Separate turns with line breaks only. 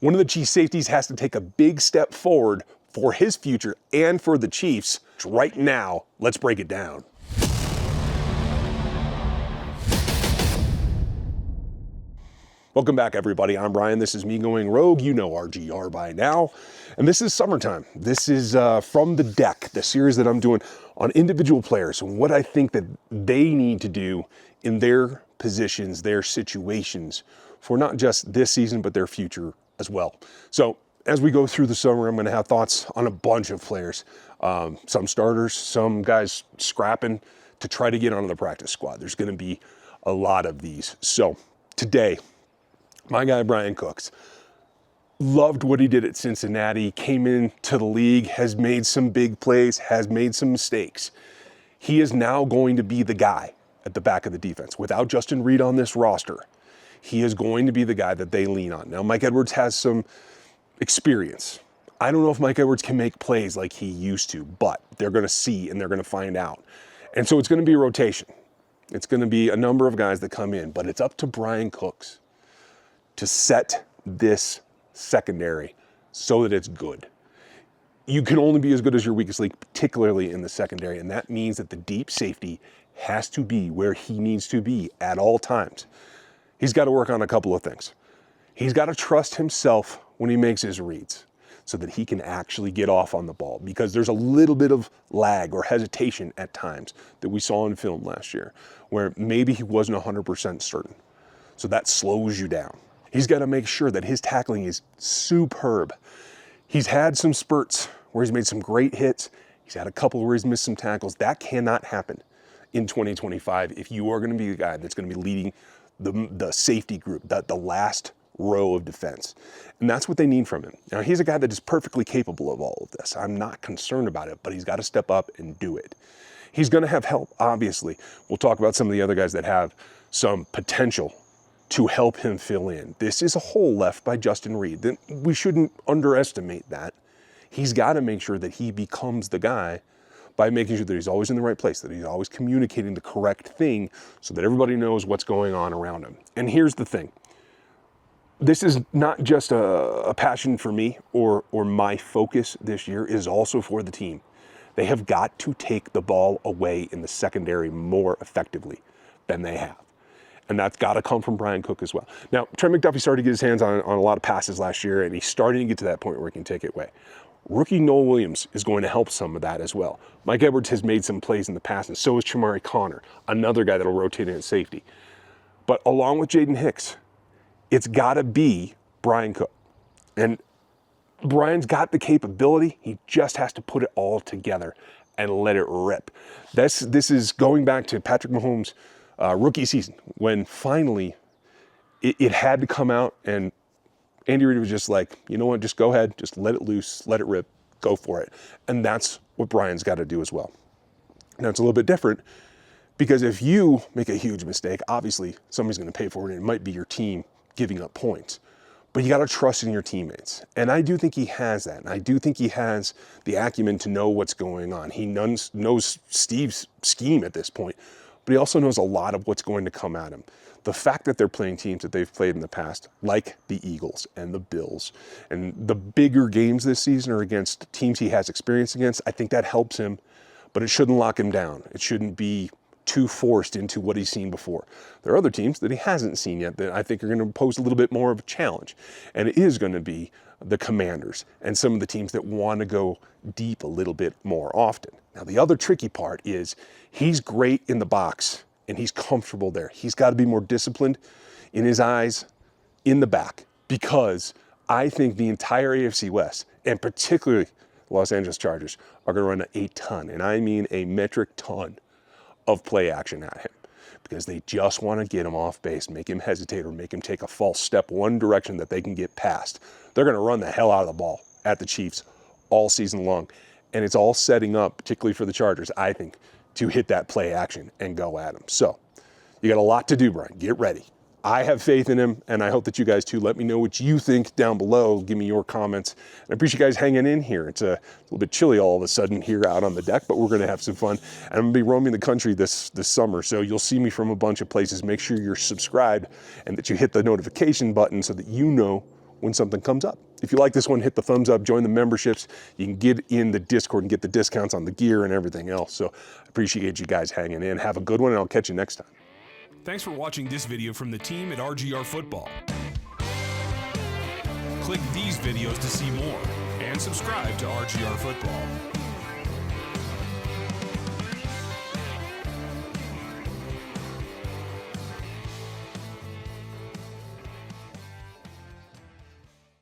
One of the Chiefs safeties has to take a big step forward for his future and for the Chiefs. Right now, let's break it down. Welcome back, everybody. I'm Brian. This is me going rogue. You know RGR by now. And this is summertime. This is From the Deck, the series that I'm doing on individual players and what I think that they need to do in their positions, their situations, for not just this season, but their future as well. So as we go through the summer, I'm going to have thoughts on a bunch of players. Some starters, some guys scrapping to try to get onto the practice squad. There's going to be a lot of these. So today, my guy, Bryan Cooks, loved what he did at Cincinnati, came into the league, has made some big plays, has made some mistakes. He is now going to be the guy at the back of the defense. Without Justin Reid on this roster, he is going to be the guy that they lean on. Now, Mike Edwards has some experience. I don't know if Mike Edwards can make plays like he used to, but they're going to see and they're going to find out. And so it's going to be a rotation. It's going to be a number of guys that come in, but it's up to Bryan Cooks to set this secondary so that it's good. You can only be as good as your weakest link, particularly in the secondary, and that means that the deep safety has to be where he needs to be at all times. He's got to work on a couple of things. He's got to trust himself when he makes his reads so that he can actually get off on the ball, because there's a little bit of lag or hesitation at times that we saw in film last year where maybe he wasn't 100% certain. So that slows you down. He's got to make sure that his tackling is superb. He's had some spurts where he's made some great hits. He's had a couple where he's missed some tackles. That cannot happen in 2025 if you are going to be the guy that's going to be leading the safety group, the last row of defense. And that's what they need from him. Now, he's a guy that is perfectly capable of all of this. I'm not concerned about it, but he's got to step up and do it. He's going to have help, obviously. We'll talk about some of the other guys that have some potential to help him fill in. This is a hole left by Justin Reid. We shouldn't underestimate that. He's got to make sure that he becomes the guy by making sure that he's always in the right place, that he's always communicating the correct thing so that everybody knows what's going on around him. And here's the thing. This is not just a passion for me or my focus this year. It is also for the team. They have got to take the ball away in the secondary more effectively than they have. And that's got to come from Bryan Cook as well. Now, Trent McDuffie started to get his hands on a lot of passes last year, and he's starting to get to that point where he can take it away. Rookie Noel Williams is going to help some of that as well. Mike Edwards has made some plays in the past, and so is Chamari Connor, another guy that'll rotate in at safety. But along with Jaden Hicks, it's got to be Bryan Cook. And Brian's got the capability. He just has to put it all together and let it rip. This is going back to Patrick Mahomes' rookie season, when finally it had to come out, and Andy Reid was just like, you know what, just go ahead, just let it loose, let it rip, go for it. And that's what Brian's got to do as well. Now, it's a little bit different, because if you make a huge mistake, obviously somebody's going to pay for it, and it might be your team giving up points. But you got to trust in your teammates. And I do think he has that. And I do think he has the acumen to know what's going on. He knows Steve's scheme at this point, but he also knows a lot of what's going to come at him. The fact that they're playing teams that they've played in the past, like the Eagles and the Bills, and the bigger games this season are against teams he has experience against, I think that helps him, but it shouldn't lock him down. It shouldn't be too forced into what he's seen before. There are other teams that he hasn't seen yet that I think are going to pose a little bit more of a challenge, and it is going to be the Commanders and some of the teams that want to go deep a little bit more often. Now, the other tricky part is he's great in the box and he's comfortable there. He's got to be more disciplined in his eyes in the back, because I think the entire AFC West, and particularly the Los Angeles Chargers, are going to run a ton, and I mean a metric ton, of play action at him, because they just want to get him off base, make him hesitate, or make him take a false step one direction that they can get past. They're going to run the hell out of the ball at the Chiefs all season long. And it's all setting up, particularly for the Chargers, I think, to hit that play action and go at him. So you got a lot to do, Brian. Get ready. I have faith in him, and I hope that you guys too. Let me know what you think down below. Give me your comments. And I appreciate you guys hanging in here. It's a little bit chilly all of a sudden here out on the deck, but we're going to have some fun. And I'm going to be roaming the country this summer, so you'll see me from a bunch of places. Make sure you're subscribed and that you hit the notification button so that you know when something comes up. If you like this one, hit the thumbs up, join the memberships. You can get in the Discord and get the discounts on the gear and everything else. So I appreciate you guys hanging in. Have a good one, and I'll catch you next time.
Thanks for watching this video from the team at RGR Football. Click these videos to see more and subscribe to RGR Football.